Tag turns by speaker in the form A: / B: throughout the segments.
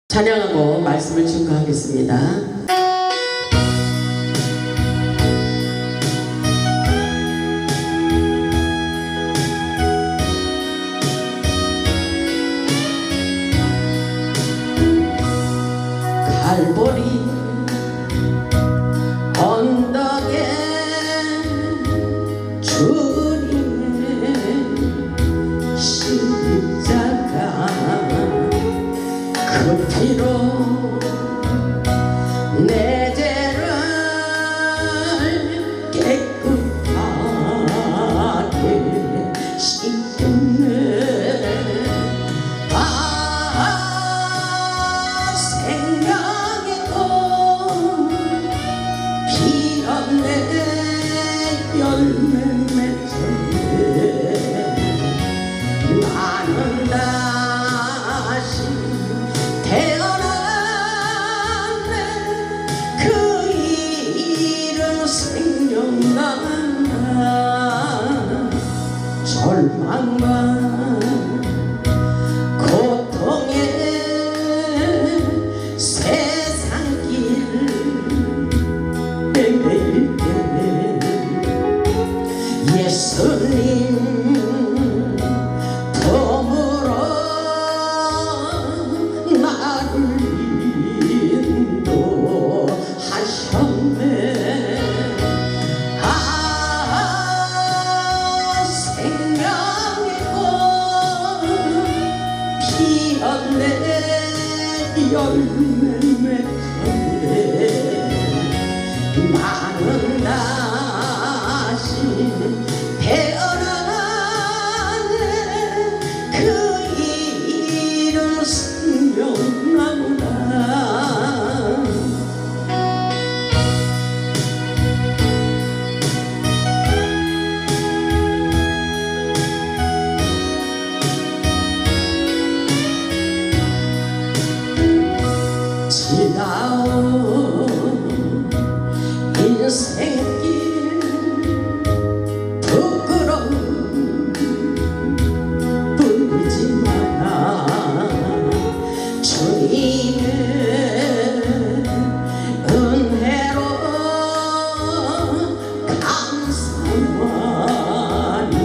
A: 찬양하고 말씀을 증거하겠습니다. 갈보리 언덕에 주님의 십자가 그 피로 내 죄를 깨끗하게 씻겼네. 생명의 꽃 피었네. 열매 맺었네. 나는 다시 태어났네. 그 이름 생각나. 절망과 고통의 세상길 헤맬 때 예수님 품으로 나를 인도하셨네. 생명의 꽃 피었네. 열매 맺었네. 나는 다시 태어났네. 그 이름 생명나무라. 지나온 인생길 부끄러움 부르지 마라. 주님의 은혜로 감사만이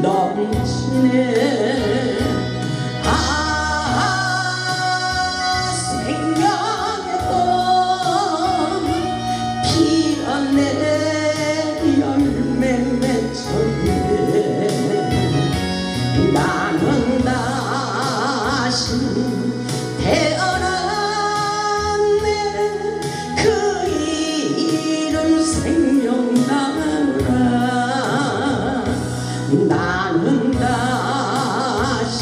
A: 넘치네. 생명의 꽃 피었네. 열매 맺었네. 나는 다시 태어났네. 그 이름 생명나무라. 나는 다시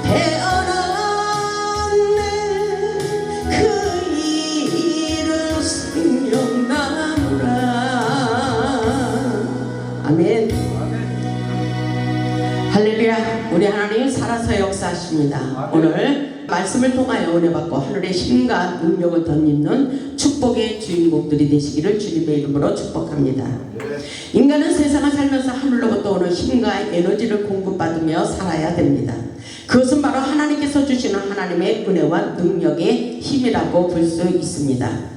A: 태어났네. 그 이름 생명나무라. 아멘. 할렐루야. 우리 하나님 살아서 역사하십니다. 오늘 말씀을 통하여 은혜 받고 하늘의 힘과 능력을 덧입는 축복의 주인공들이 되시기를 주님의 이름으로 축복합니다. 인간은 세상을 살면서 하늘로부터 오는 힘과 에너지를 공급받으며 살아야 됩니다. 그것은 바로 하나님께서 주시는 하나님의 은혜와 능력의 힘이라고 볼 수 있습니다.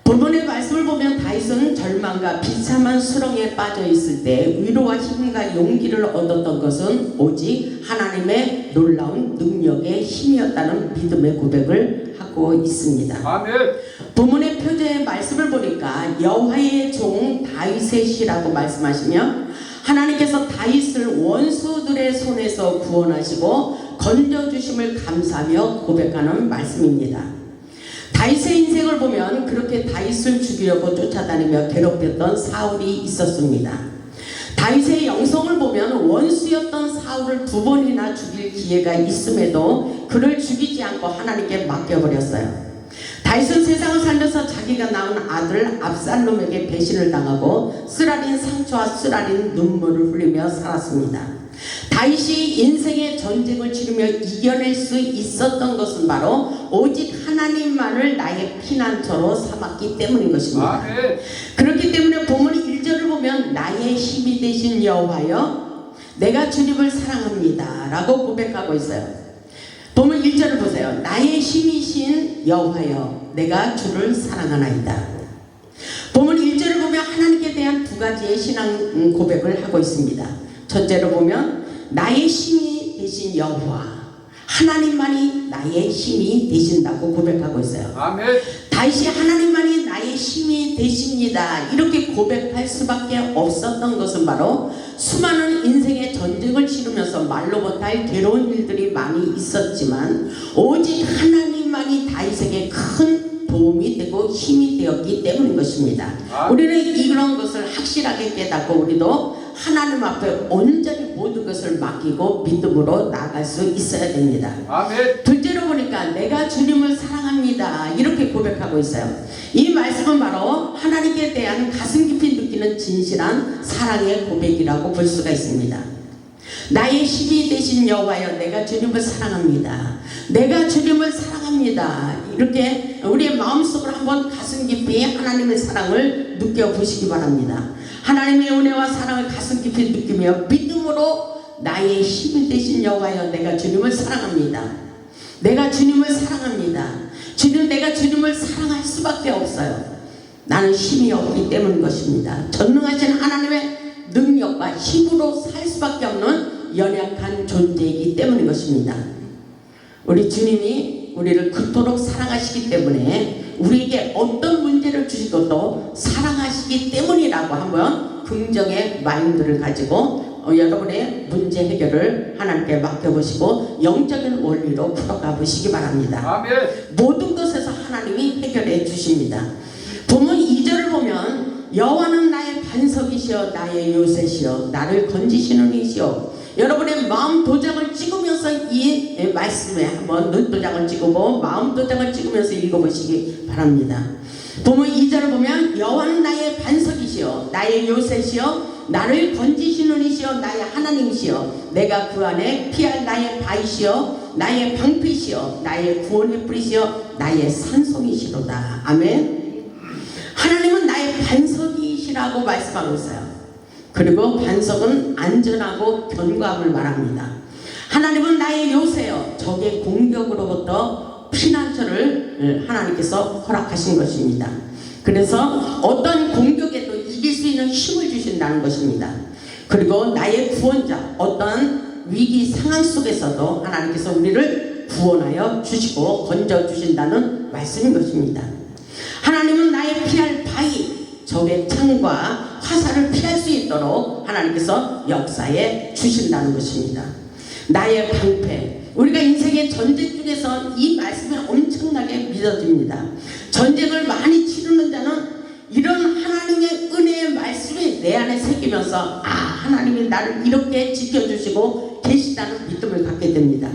A: 본문의 말씀을 보면 다윗은 절망과 비참한 수렁에 빠져 있을 때 위로와 힘과 용기를 얻었던 것은 오직 하나님의 놀라운 능력의 힘이었다는 믿음의 고백을 하고 있습니다.
B: 아멘.
A: 본문의 표제의 말씀을 보니까 여호와의 종 다윗의 시라고 말씀하시며 하나님께서 다윗을 원수들의 손에서 구원하시고 건져주심을 감사하며 고백하는 말씀입니다. 다윗의 인생을 보면 그렇게 다윗을 죽이려고 쫓아다니며 괴롭혔던 사울이 있었습니다. 다윗의 영성을 보면 원수였던 사울을 2번이나 죽일 기회가 있음에도 그를 죽이지 않고 하나님께 맡겨버렸어요. 다윗은 세상을 살면서 자기가 낳은 아들 압살롬에게 배신을 당하고 쓰라린 상처와 쓰라린 눈물을 흘리며 살았습니다. 다윗이 인생의 전쟁을 치르며 이겨낼 수 있었던 것은 바로 오직 하나님만을 나의 피난처로 삼았기 때문인 것입니다. 그렇기 때문에 본문 1절을 보면 나의 힘이 되신 여호와여 내가 주님을 사랑합니다 라고 고백하고 있어요. 보면 1절을 보세요. 나의 힘이신 여호와여 내가 주를 사랑하나이다. 보면 1절을 보면 하나님께 대한 두 가지의 신앙 고백을 하고 있습니다. 첫째로 보면 나의 힘이 되신 여호와 하나님만이 나의 힘이 되신다고 고백하고 있어요.
B: 아멘.
A: 다윗이 하나님만이 나의 힘이 되십니다 이렇게 고백할 수밖에 없었던 것은 바로 수많은 인생의 전쟁을 치르면서 말로 못할 괴로운 일들이 많이 있었지만 오직 하나님만이 다윗에게 큰 도움이 되고 힘이 되었기 때문인 것입니다. 우리는 이런 것을 확실하게 깨닫고 우리도 하나님 앞에 온전히 모든 것을 맡기고 믿음으로 나아갈 수 있어야 됩니다.
B: 아멘.
A: 둘째로 보니까 내가 주님을 사랑합니다 이렇게 고백하고 있어요. 이 말씀은 바로 하나님께 대한 가슴 깊이 느끼는 진실한 사랑의 고백이라고 볼 수가 있습니다. 나의 힘이 되신 여호와여 내가 주님을 사랑합니다. 내가 주님을 사랑합니다. 이렇게 우리의 마음속으로 한번 가슴 깊이 하나님의 사랑을 느껴보시기 바랍니다. 하나님의 은혜와 사랑을 가슴 깊이 느끼며 믿음으로 나의 힘이 되신 여호와여 내가 주님을 사랑합니다. 내가 주님을 사랑합니다. 주님 내가 주님을 사랑할 수밖에 없어요. 나는 힘이 없기 때문인 것입니다. 전능하신 하나님의 능력과 힘으로 살 수밖에 없는 연약한 존재이기 때문인 것입니다. 우리 주님이 우리를 그토록 사랑하시기 때문에 우리에게 어떤 문제를 주시고도 사랑하시기 때문이라고 한번 긍정의 마인드를 가지고 여러분의 문제 해결을 하나님께 맡겨보시고 영적인 원리로 풀어가 보시기 바랍니다.
B: 아멘.
A: 모든 것에서 하나님이 해결해 주십니다. 보면 2절을 보면 여호와는 나의 반석이시여 나의 요새시여 나를 건지시는 이시여. 여러분의 마음 도장을 찍으면서 이 말씀에 한번 눈도장을 찍고 마음 도장을 찍으면서 읽어보시기 바랍니다. 보면 2절을 보면 여호와는 나의 반석이시여 나의 요새시여 나를 건지시는 이시여 나의 하나님이시여 내가 그 안에 피할 나의 바위시여 나의 방패시여 나의 구원의 뿌리시여 나의 산송이시로다. 아멘. 하나님은 나의 반석이시라고 말씀하고 있어요. 그리고 반석은 안전하고 견고함을 말합니다. 하나님은 나의 요새여 적의 공격으로부터 피난처를 하나님께서 허락하신 것입니다. 그래서 어떤 공격에도 이길 수 있는 힘을 주신다는 것입니다. 그리고 나의 구원자 어떤 위기 상황 속에서도 하나님께서 우리를 구원하여 주시고 건져 주신다는 말씀인 것입니다. 하나님은 나의 피할 바위 적의 창과 화살을 피할 수 있도록 하나님께서 역사해 주신다는 것입니다. 나의 방패 우리가 인생의 전쟁 중에서 이 말씀이 엄청나게 믿어집니다. 전쟁을 많이 치르는 자는 이런 하나님의 은혜의 말씀이 내 안에 새기면서 하나님이 나를 이렇게 지켜주시고 계시다는 믿음을 갖게 됩니다.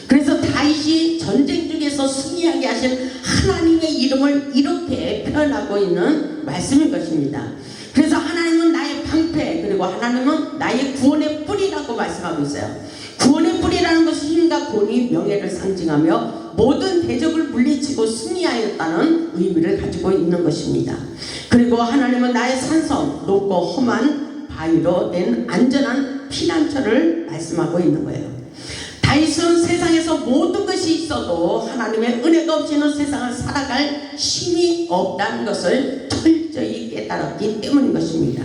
A: 그래서 다윗이 전쟁 중에서 승리하게 하신 하나님의 이름을 이렇게 표현하고 있는 말씀인 것입니다. 그래서 하나님은 나의 방패 그리고 하나님은 나의 구원의 뿌리라고 말씀하고 있어요. 구원의 뿌리라는 것은 힘과 권위 명예를 상징하며 모든 대적을 물리치고 승리하였다는 의미를 가지고 있는 것입니다. 그리고 하나님은 나의 산성 높고 험한 바위로 된 안전한 피난처를 말씀하고 있는 거예요. 다윗은 세상에서 모든 것이 있어도 하나님의 은혜가 없이는 세상을 살아갈 힘이 없다는 것을 철저히 깨달았기 때문인 것입니다.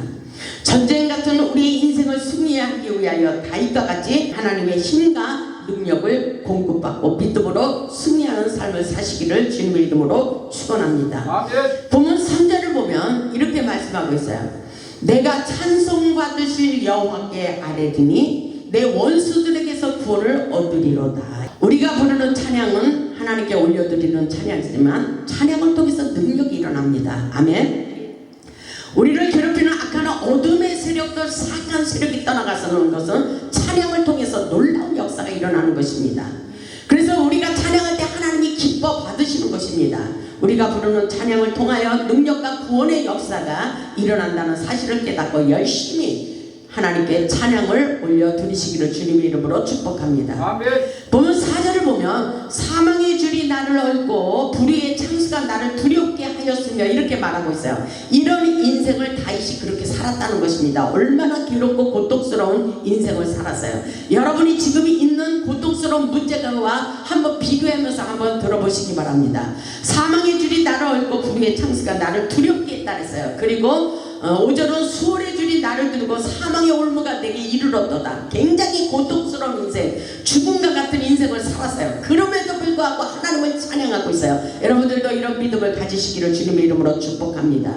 A: 전쟁 같은 우리의 인생을 승리하기 위하여 다윗과 같이 하나님의 힘과 능력을 공급받고 믿음으로 승리하는 삶을 사시기를 주님의 이름으로 축원합니다. 보면 3절을 보면 이렇게 말씀하고 있어요. 내가 찬송받으실 여호와께 아뢰리니 내 원수들에게서 구원을 얻으리로다. 우리가 부르는 찬양은 하나님께 올려드리는 찬양이지만 찬양을 통해서 능력이 일어납니다. 아멘. 우리를 괴롭히는 악한 어둠의 세력들 사악한 세력이 떠나가서는 것은 찬양을 통해서 놀라운 역사가 일어나는 것입니다. 그래서 우리가 찬양할 때 하나님이 기뻐 받으시는 것입니다. 우리가 부르는 찬양을 통하여 능력과 구원의 역사가 일어난다는 사실을 깨닫고 열심히 하나님께 찬양을 올려드리시기를 주님의 이름으로 축복합니다.
B: 아멘.
A: 보면 4절을 보면 사망의 줄이 나를 얽고 불의의 창수가 나를 두렵게 하였으며 이렇게 말하고 있어요. 이런 인생을 다윗이 그렇게 살았다는 것입니다. 얼마나 괴롭고 고통스러운 인생을 살았어요. 여러분이 지금 있는 고통스러운 문제가와 한번 비교하면서 한번 들어보시기 바랍니다. 사망의 줄이 나를 얽고 불의의 창수가 나를 두렵게 했다 했어요. 그리고 5절은 수월의 줄이 나를 들고 사망의 올무가 내게 이르렀도다. 굉장히 고통스러운 인생, 죽음과 같은 인생을 살았어요. 그럼에도 불구하고 하나님을 찬양하고 있어요. 여러분들도 이런 믿음을 가지시기를 주님의 이름으로 축복합니다.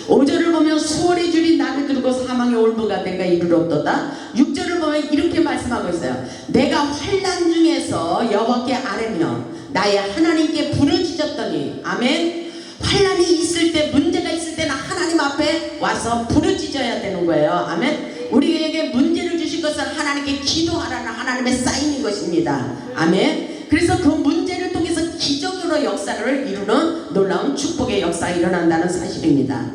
A: 5절을 보면 수월의 줄이 나를 들고 사망의 올무가 내가 이르렀도다. 6절을 보면 이렇게 말씀하고 있어요. 내가 환난 중에서 여호와께 아뢰며 나의 하나님께 부르짖었더니 아멘. 환난이 있을 때, 문제가 있을 때는 하나님 앞에 와서 부르짖어야 되는 거예요. 아멘. 우리에게 문제를 주신 것은 하나님께 기도하라는 하나님의 사인인 것입니다. 아멘. 그래서 그 문제를 통해서 기적으로 역사를 이루는 놀라운 축복의 역사가 일어난다는 사실입니다.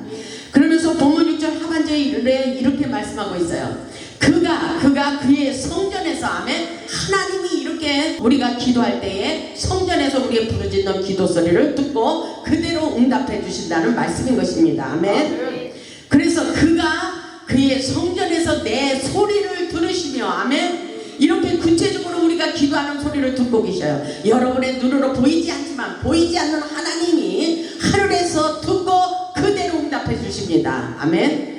A: 그러면서 본문 6절 하반절에 이렇게 말씀하고 있어요. 그가 그의 성전에서 아멘. 하나님이 이렇게 우리가 기도할 때에 성전에서 우리의 부르짖는 기도 소리를 듣고 그대로 응답해 주신다는 말씀인 것입니다. 아멘. 그래서 그가 그의 성전에서 내 소리를 들으시며 아멘. 이렇게 구체적으로 우리가 기도하는 소리를 듣고 계셔요. 여러분의 눈으로 보이지 않지만 보이지 않는 하나님이 하늘에서 듣고 그대로 응답해 주십니다. 아멘.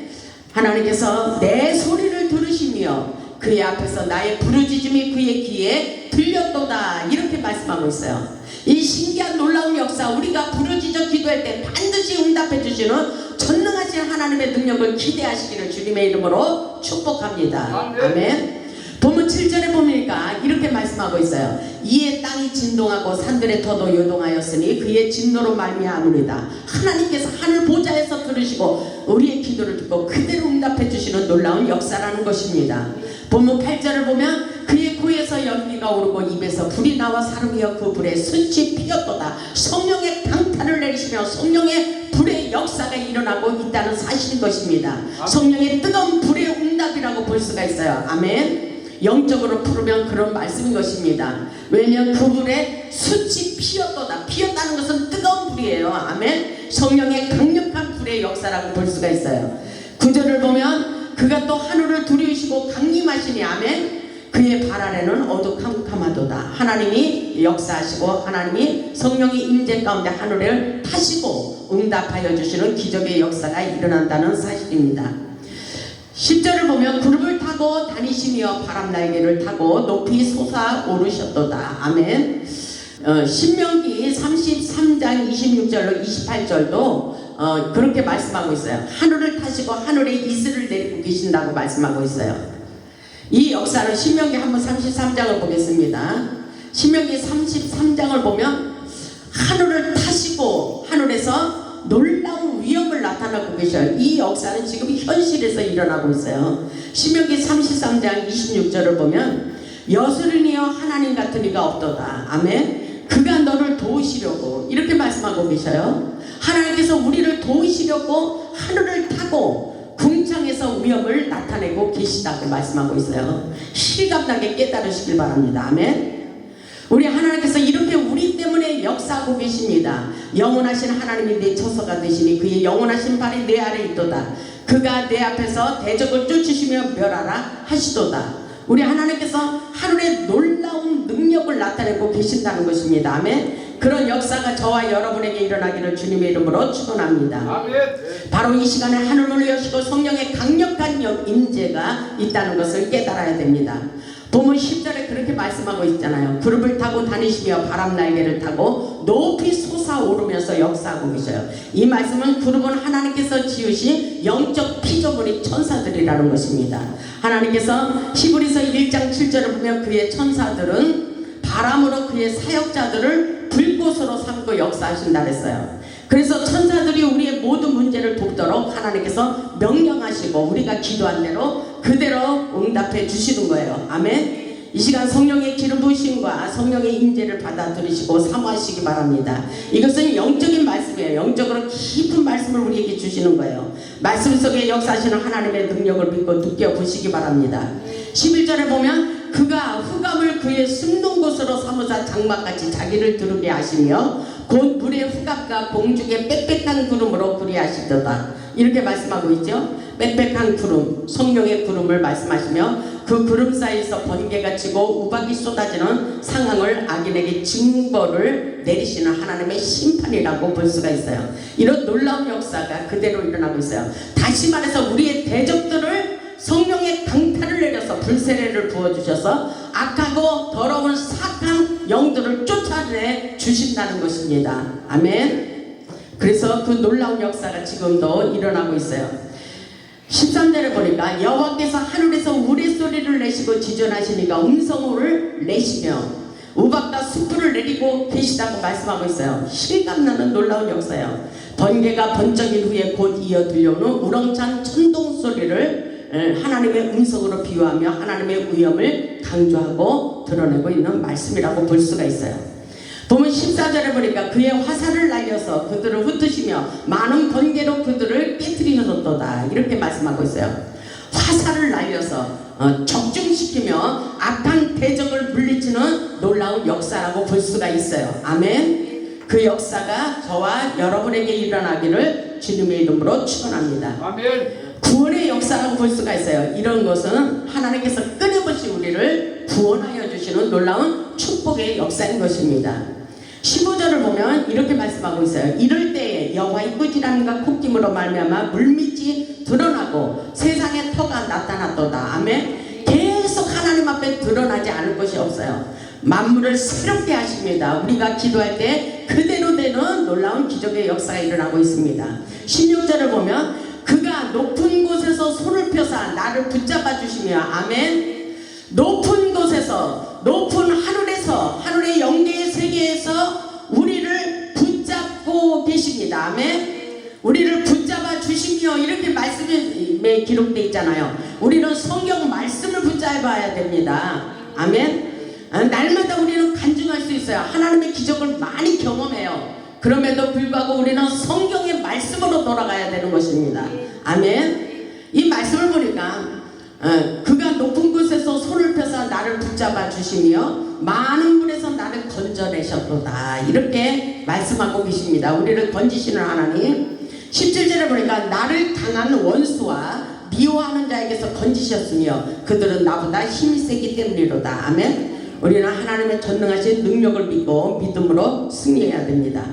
A: 하나님께서 내 소리를 들으시며 그의 앞에서 나의 부르짖음이 그의 귀에 들렸도다. 이렇게 말씀하고 있어요. 이 신기한 놀라운 역사, 우리가 부르짖어 기도할 때 반드시 응답해 주시는 전능하신 하나님의 능력을 기대하시기를 주님의 이름으로 축복합니다. 아멘. 본문 7절에 보니까 이렇게 말씀하고 있어요. 이에 땅이 진동하고 산들의 터도 요동하였으니 그의 진노로 말미암으리다. 하나님께서 하늘 보좌에서 들으시고 우리의 기도를 듣고 그대로 응답해 주시는 놀라운 역사라는 것입니다. 본문 8절을 보면 그의 코에서 연기가 오르고 입에서 불이 나와 사르며 그 불에 숯이 피었도다. 성령의 강탄을 내리시며 성령의 불의 역사가 일어나고 있다는 사실인 것입니다. 성령의 뜨거운 불의 응답이라고 볼 수가 있어요. 아멘. 영적으로 풀으면 그런 말씀인 것입니다. 왜냐하면 그 불에 숯이 피었도다. 피었다는 것은 뜨거운 불이에요. 아멘. 성령의 강력한 불의 역사라고 볼 수가 있어요. 9절을 보면 그가 또 하늘을 두리우시고 강림하시니 아멘. 그의 발 아래는 어두컴컴하도다. 하나님이 역사하시고 하나님이 성령의 임재 가운데 하늘을 타시고 응답하여 주시는 기적의 역사가 일어난다는 사실입니다. 10절을 보면 그룹을 타고 다니시며 바람 날개를 타고 높이 솟아오르셨도다. 아멘. 신명기 33장 26절로 28절도 그렇게 말씀하고 있어요. 하늘을 타시고 하늘에 이슬을 내리고 계신다고 말씀하고 있어요. 이 역사는 신명기 한번 33장을 보겠습니다. 신명기 33장을 보면 하늘을 타시고 하늘에서 놀라운 위엄을 나타내고 계셔요. 이 역사는 지금 현실에서 일어나고 있어요. 신명기 33장 26절을 보면 여수르니여 하나님 같은 이가 없도다. 아멘. 그가 너를 도우시려고 이렇게 말씀하고 계셔요. 하나님께서 우리를 도우시려고 하늘을 타고 궁창에서 위엄을 나타내고 계시다고 말씀하고 있어요. 실감나게 깨달으시길 바랍니다. 아멘. 우리 하나님께서 이렇게 우리 때문에 역사하고 계십니다. 영원하신 하나님이 내 처소가 되시니 그의 영원하신 발이 내 아래 있도다. 그가 내 앞에서 대적을 쫓으시며 멸하라 하시도다. 우리 하나님께서 하늘의 놀라운 능력을 나타내고 계신다는 것입니다. 아멘. 그런 역사가 저와 여러분에게 일어나기를 주님의 이름으로 축원합니다. 아멘. 바로 이 시간에 하늘문을 여시고 성령의 강력한 임재가 있다는 것을 깨달아야 됩니다. 본문 10절에 그렇게 말씀하고 있잖아요. 그룹을 타고 다니시며 바람 날개를 타고 높이 솟아오르면서 역사하고 계셔요. 이 말씀은 그룹은 하나님께서 지으신 영적 피조물이 천사들이라는 것입니다. 하나님께서 히브리서 1장 7절을 보면 그의 천사들은 바람으로 그의 사역자들을 불꽃으로 삼고 역사하신다 그랬어요. 그래서 천사들이 우리의 모든 문제를 돕도록 하나님께서 명령하시고 우리가 기도한 대로 그대로 응답해 주시는 거예요. 아멘. 이 시간 성령의 기름 부으심과 성령의 임재를 받아들이시고 사모하시기 바랍니다. 이것은 영적인 말씀이에요. 영적으로 깊은 말씀을 우리에게 주시는 거예요. 말씀 속에 역사하시는 하나님의 능력을 믿고 느껴보시기 바랍니다. 11절에 보면 그가 흑암을 그의 숨는 곳으로 삼으사 장막같이 자기를 두르게 하시며 곧 물의 흑암과 공중의 빽빽한 구름으로 구리하시도다. 이렇게 말씀하고 있죠. 빽빽한 구름, 성령의 구름을 말씀하시며 그 구름 사이에서 번개가 치고 우박이 쏟아지는 상황을 악인에게 징벌을 내리시는 하나님의 심판이라고 볼 수가 있어요. 이런 놀라운 역사가 그대로 일어나고 있어요. 다시 말해서 우리의 대적들을 성령의 강타를 내려서 불세례를 부어주셔서 악하고 더러운 사악한 영들을 쫓아내 주신다는 것입니다. 아멘. 그래서 그 놀라운 역사가 지금도 일어나고 있어요. 13절에 보니까 여호와께서 하늘에서 우레소리를 내시고 지존하시니까 음성을 내시며 우박과 숯불을 내리고 계시다고 말씀하고 있어요. 실감나는 놀라운 역사예요. 번개가 번쩍인 후에 곧 이어 들려오는 우렁찬 천둥 소리를 하나님의 음성으로 비유하며 하나님의 위엄을 강조하고 드러내고 있는 말씀이라고 볼 수가 있어요. 보면 14절에 보니까 그의 화살을 날려서 그들을 흩으시며 많은 번개로 그들을 깨뜨리셨도다. 이렇게 말씀하고 있어요. 화살을 날려서 적중시키며 악한 대적을 물리치는 놀라운 역사라고 볼 수가 있어요. 아멘. 그 역사가 저와 여러분에게 일어나기를 주님의 이름으로 축원합니다.
B: 아멘.
A: 구원의 역사라고 볼 수가 있어요. 이런 것은 하나님께서 끊임없이 우리를 구원하여 주시는 놀라운 축복의 역사인 것입니다. 15절을 보면 이렇게 말씀하고 있어요. 이럴 때에 여호와의 꾸지람과 콧김으로 말미암아 물밑이 드러나고 세상의 터가 나타났도다. 아멘. 계속 하나님 앞에 드러나지 않을 것이 없어요. 만물을 새롭게 하십니다. 우리가 기도할 때 그대로 되는 놀라운 기적의 역사가 일어나고 있습니다. 16절을 보면 그가 높은 곳에서 손을 펴사 나를 붙잡아 주시며 아멘. 높은 곳에서 높은 하늘에서 하늘의 영계의 세계에서 우리를 붙잡고 계십니다. 아멘. 우리를 붙잡아 주시며 이렇게 말씀에 기록되어 있잖아요. 우리는 성경 말씀을 붙잡아야 됩니다. 아멘. 날마다 우리는 간증할 수 있어요. 하나님의 기적을 많이 경험해요. 그럼에도 불구하고 우리는 성경의 말씀으로 돌아가야 되는 것입니다. 아멘. 이 말씀을 보니까 그가 높은 곳에서 손을 펴서 나를 붙잡아 주시며 많은 물에서 나를 건져내셨도다. 이렇게 말씀하고 계십니다. 우리를 건지시는 하나님. 17절에 보니까 나를 당한 원수와 미워하는 자에게서 건지셨으며 그들은 나보다 힘이 세기 때문이로다. 아멘. 우리는 하나님의 전능하신 능력을 믿고 믿음으로 승리해야 됩니다.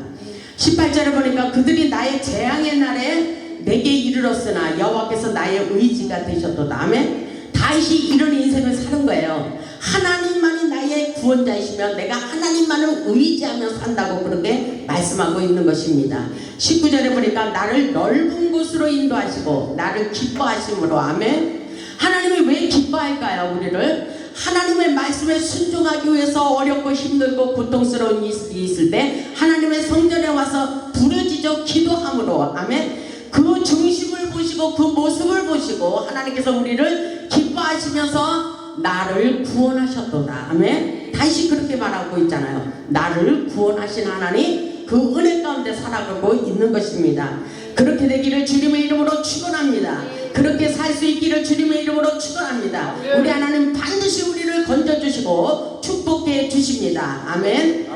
A: 18절에 보니까 그들이 나의 재앙의 날에 내게 이르렀으나 여호와께서 나의 의지가 되셨도다. 아멘. 다시 이런 인생을 사는 거예요. 하나님만이 나의 구원자이시면 내가 하나님만을 의지하며 산다고 그렇게 말씀하고 있는 것입니다. 19절에 보니까 나를 넓은 곳으로 인도하시고 나를 기뻐하심으로. 아멘. 하나님이 왜 기뻐할까요? 우리를 하나님의 말씀에 순종하기 위해서 어렵고 힘들고 고통스러운 일이 있을 때 하나님의 성전에 와서 부르짖어 기도함으로. 아멘. 그 중심을 보시고 그 모습을 보시고 하나님께서 우리를 기뻐하시면서 나를 구원하셨도다. 아멘. 다시 그렇게 말하고 있잖아요. 나를 구원하신 하나님, 그 은혜 가운데 살아가고 있는 것입니다. 그렇게 되기를 주님의 이름으로 축원합니다. 그렇게 살 수 있기를 주님의 이름으로 축원합니다. 우리 하나님 반드시 우리를 건져주시고 축복해 주십니다. 아멘.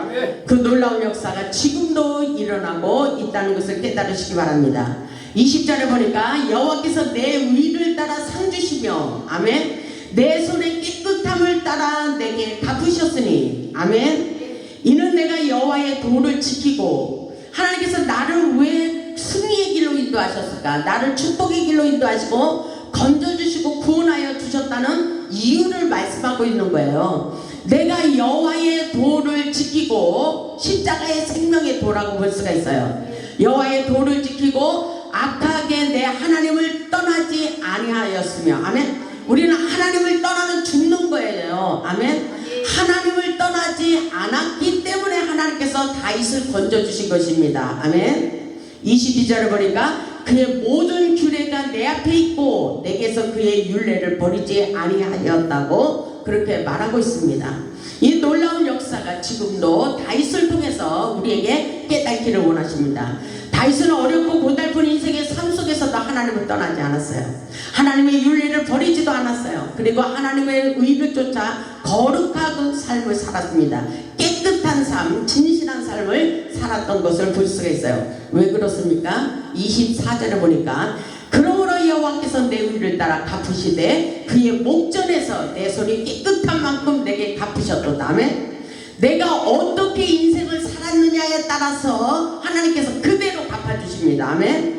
A: 그 놀라운 역사가 지금도 일어나고 있다는 것을 깨달으시기 바랍니다. 20절에 보니까 여호와께서 내 위를 따라 상 주시며 아멘. 내 손의 깨끗함을 따라 내게 갚으셨으니 아멘. 이는 내가 여호와의 도를 지키고 하나님께서 나를 왜 승리의 길로 인도하셨을까? 나를 축복의 길로 인도하시고 건져주시고 구원하여 주셨다는 이유를 말씀하고 있는 거예요. 내가 여호와의 도를 지키고 십자가의 생명의 도라고 볼 수가 있어요. 여호와의 도를 지키고 악하게 내 하나님을 떠나지 아니하였으며 아멘. 우리는 하나님을 떠나면 죽는 거예요. 아멘. 하나님을 떠나지 않았기 때문에 하나님께서 다윗을 건져주신 것입니다. 아멘. 22절을 보니까 그의 모든 규례가 내 앞에 있고 내게서 그의 율례를 버리지 아니하였다고 그렇게 말하고 있습니다. 이 놀라운 역사가 지금도 다윗을 통해서 우리에게 깨닫기를 원하십니다. 다윗은 어렵고 고달픈 인생의 삶 속에서도 하나님을 떠나지 않았어요. 하나님의 율례를 버리지도 않았어요. 그리고 하나님의 의를 쫓아 거룩한 삶을 살았습니다. 깨끗한 삶, 진실한 삶을 살았던 것을 볼 수가 있어요. 왜 그렇습니까? 24절에 보니까 그러므로 여호와께서 내 의를 따라 갚으시되 그의 목전에서 내 손이 깨끗한 만큼 내게 갚으셨도다. 아멘. 내가 어떻게 인생을 살았느냐에 따라서 하나님께서 그대로 갚아주십니다. 아멘.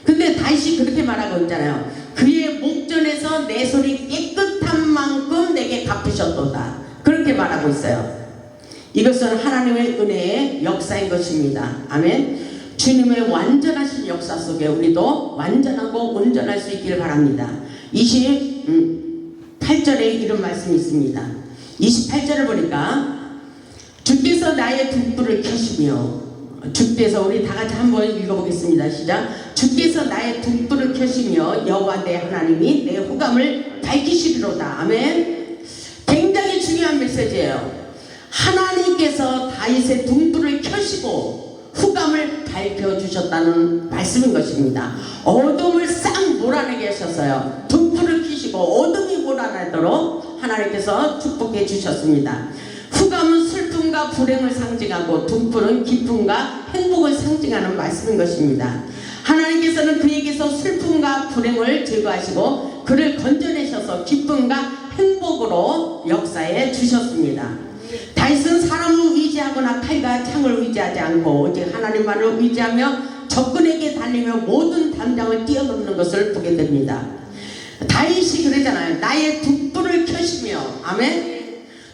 A: 근데 다시 그렇게 말하고 있잖아요. 그의 목전에서 내 손이 깨끗한 만큼 내게 갚으셨도다. 그렇게 말하고 있어요. 이것은 하나님의 은혜의 역사인 것입니다. 아멘. 주님의 완전하신 역사 속에 우리도 완전하고 온전할 수 있기를 바랍니다. 28절에 이런 말씀이 있습니다. 28절을 보니까 주께서 나의 등불을 켜시며, 주께서, 우리 다같이 한번 읽어보겠습니다. 시작. 주께서 나의 등불을 켜시며 여호와 내 하나님이 내 후감을 밝히시리로다. 아멘. 굉장히 중요한 메시지예요. 하나님께서 다윗의 등불을 켜시고 후감을 밝혀주셨다는 말씀인 것입니다. 어둠을 싹 몰아내게 하셨어요. 등불을 켜시고 어둠이 몰아내도록 하나님께서 축복해 주셨습니다. 후감은 슬픔과 불행을 상징하고 등불은 기쁨과 행복을 상징하는 말씀인 것입니다. 하나님께서는 그에게서 슬픔과 불행을 제거하시고 그를 건져내셔서 기쁨과 행복으로 역사해 주셨습니다. 다윗은 사람을 의지하거나 칼과 창을 의지하지 않고 오직 하나님만을 의지하며 적군에게 달리며 모든 담장을 뛰어넘는 것을 보게 됩니다. 다윗이 그러잖아요. 나의 등불을 켜시며, 아멘.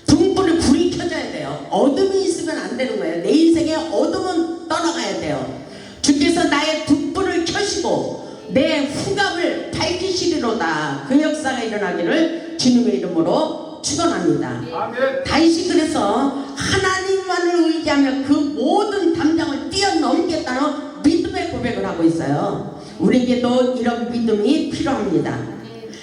A: 등불을, 불이 켜져야 돼요. 어둠이 있으면 안 되는 거예요. 내 인생에 어둠은 떠나가야 돼요. 주께서 나의 등불을 켜시고 내 후감을 밝히시리로다. 그 역사가 일어나기를 주님의 이름으로 축원합니다. 아멘. 다윗이 그래서 하나님만을 의지하며 그 모든 담장을 뛰어넘겠다는 믿음의 고백을 하고 있어요. 우리에게도 이런 믿음이 필요합니다.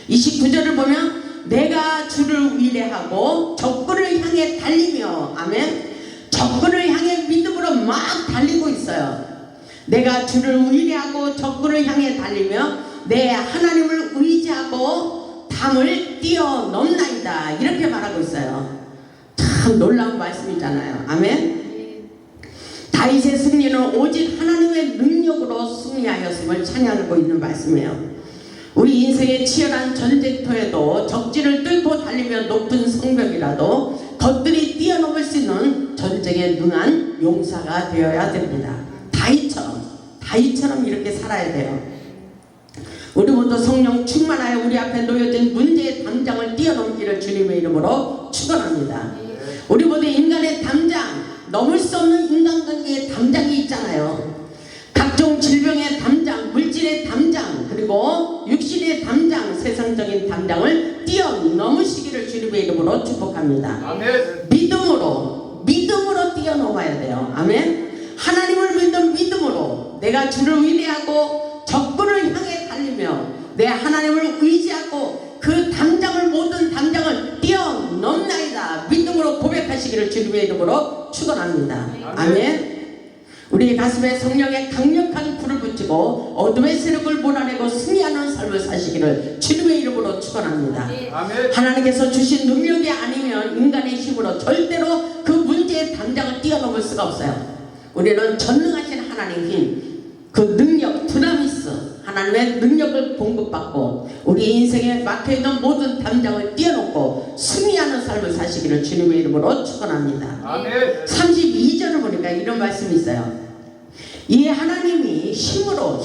A: 29절을 보면 내가 주를 의뢰하고 적군을 향해 달리며, 아멘. 적군을 향해 믿음으로 막 달리고 있어요. 내가 주를 의뢰하고 적군을 향해 달리며 내 하나님을 의지하고 담을 뛰어넘나이다. 이렇게 말하고 있어요. 참 놀라운 말씀이잖아요. 아멘. 다윗의 승리는 오직 하나님의 능력으로 승리하였음을 찬양하고 있는 말씀이에요. 우리 인생의 치열한 전쟁터에도 적진을 뚫고 달리며 높은 성벽이라도 겉들이 뛰어넘을 수 있는 전쟁에 능한 용사가 되어야 됩니다. 다윗처럼 이렇게 살아야 돼요. 우리 모두 성령 충만하여 우리 앞에 놓여진 문제의 담장을 뛰어넘기를 주님의 이름으로 축원합니다. 우리 모두 인간의 담장, 넘을 수 없는 인간관계의 담장이 있잖아요. 각종 질병의 담장, 물질의 담장, 그리고 육신의 담장, 세상적인 담장을 뛰어넘으시기를 주님의 이름으로 축복합니다. 아멘. 믿음으로 뛰어넘어야 돼요. 아멘. 하나님을 믿는 믿음으로 내가 주를 의뢰하고 적군을 향해 달리며 내 하나님을 의지하고 그 담장을, 모든 담장을 뛰어넘나이다. 믿음으로 고백하시기를 주님의 이름으로 축원합니다. 아멘. 우리 가슴에 성령의 강력한 불을 붙이고 어둠의 세력을 몰아내고 승리하는 삶을 사시기를 주님의 이름으로 축원합니다. 아멘. 하나님께서 주신 능력이 아니면 인간의 힘으로 절대로 그 문제의 담장을 뛰어넘을 수가 없어요. 우리는 전능하신 하나님 힘, 그 능력, 드나미스, 하나님의 능력을 공급받고 우리 인생에 막혀있는 모든 담장을 뛰어넘고 승리하는 삶을 사시기를 주님의 이름으로 축원합니다. 아멘. 32절을 보니까 이런 말씀이 있어요. 이 하나님이 힘으로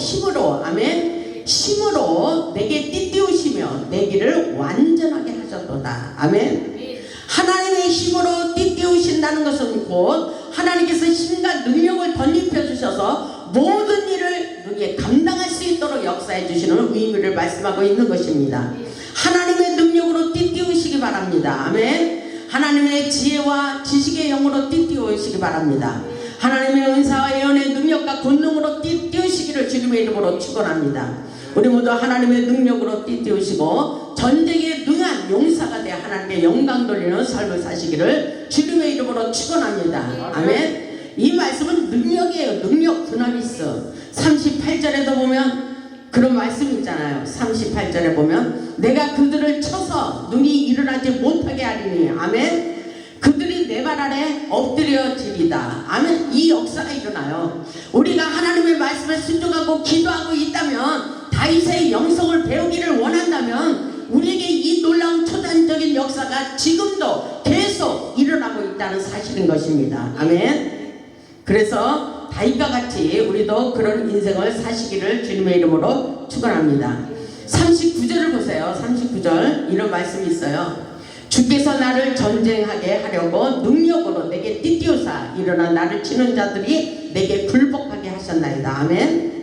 A: 아멘, 힘으로 내게 띠띠우시며 내 길을 완전하게 하셨도다. 아멘. 하나님의 힘으로 띠띠우신다는 것은 곧 하나님께서 힘과 능력을 덧입혀 주셔서 모든 일을 능히 감당할 수 있도록 역사해 주시는 의미를 말씀하고 있는 것입니다. 하나님의 능력으로 띠띠우시기 바랍니다. 아멘. 하나님의 지혜와 지식의 영으로 띠띠우시기 바랍니다. 하나님의 은사와 예언의 능력과 권능으로 띠띠우시기를 주님의 이름으로 축원합니다. 우리 모두 하나님의 능력으로 띠띠우시고 전쟁에 능한 용사가 되어 하나님의 영광 돌리는 삶을 사시기를 주님의 이름으로 축원합니다. 아멘. 이 말씀은 능력이에요. 능력, 드나미스. 38절에도 보면 그런 말씀이 있잖아요. 38절에 보면 내가 그들을 쳐서 눈이 일어나지 못하게 하리니 아멘. 그들이 내 발 아래 엎드려지리다 아멘. 이 역사가 일어나요. 우리가 하나님의 말씀에 순종하고 기도하고 있다면, 다윗의 영성을 배우기를 원한다면 우리에게 이 놀라운 초단적인 역사가 지금도 계속 일어나고 있다는 사실인 것입니다. 아멘. 그래서 다윗과 같이 우리도 그런 인생을 사시기를 주님의 이름으로 축원합니다. 39절을 보세요. 39절 이런 말씀이 있어요. 주께서 나를 전쟁하게 하려고 능력으로 내게 띠띠우사 일어나 나를 치는 자들이 내게 굴복하게 하셨나이다. 아멘.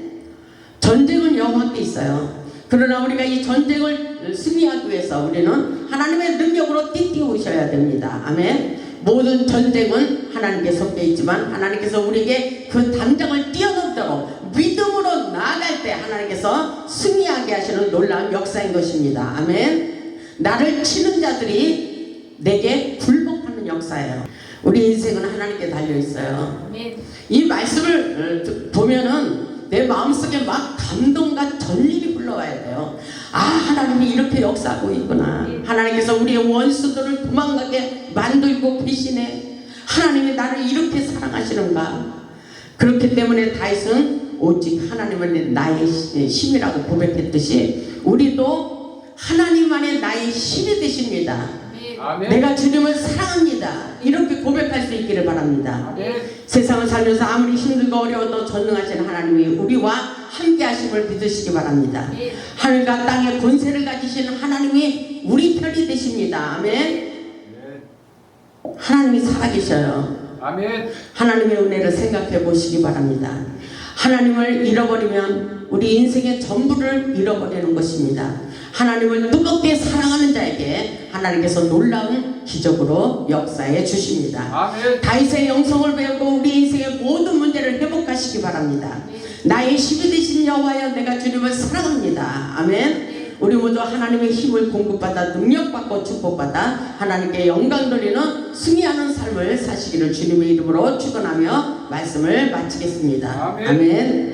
A: 전쟁은 여호와께 있어요. 그러나 우리가 이 전쟁을 승리하기 위해서 우리는 하나님의 능력으로 띠띠우셔야 됩니다. 아멘. 모든 전쟁은 하나님께 속해 있지만 하나님께서 우리에게 그 담장을 뛰어넘도록 믿음으로 나아갈 때 하나님께서 승리하게 하시는 놀라운 역사인 것입니다. 아멘. 나를 치는 자들이 내게 굴복하는 역사예요. 우리 인생은 하나님께 달려있어요. 이 말씀을 보면은 내 마음속에 막 감동과 전율이 흘러와야 돼요. 아, 하나님이 이렇게 역사하고 있구나. 하나님께서 우리의 원수들을 도망가게 만들고 계시네. 하나님이 나를 이렇게 사랑하시는가. 그렇기 때문에 다윗은 오직 하나님은 나의 힘이라고 고백했듯이 우리도 하나님 안에 나의 힘이 되십니다. 아멘. 내가 주님을 사랑합니다. 이렇게 고백할 수 있기를 바랍니다. 아멘. 세상을 살면서 아무리 힘들고 어려워도 전능하신 하나님이 우리와 함께 하심을 믿으시기 바랍니다. 아멘. 하늘과 땅의 권세를 가지신 하나님이 우리 편이 되십니다. 아멘. 하나님이 살아계셔요. 아멘. 하나님의 은혜를 생각해 보시기 바랍니다. 하나님을 잃어버리면 우리 인생의 전부를 잃어버리는 것입니다. 하나님을 뜨겁게 사랑하는 자에게 하나님께서 놀라운 기적으로 역사해 주십니다. 아멘. 다윗의 영성을 배우고 우리 인생의 모든 문제를 회복하시기 바랍니다. 나의 힘이 되신 여호와여 내가 주님을 사랑합니다. 아멘. 우리 모두 하나님의 힘을 공급받아 능력받고 축복받아 하나님께 영광 돌리는 승리하는 삶을 사시기를 주님의 이름으로 축원하며 말씀을 마치겠습니다. 아멘. 아멘.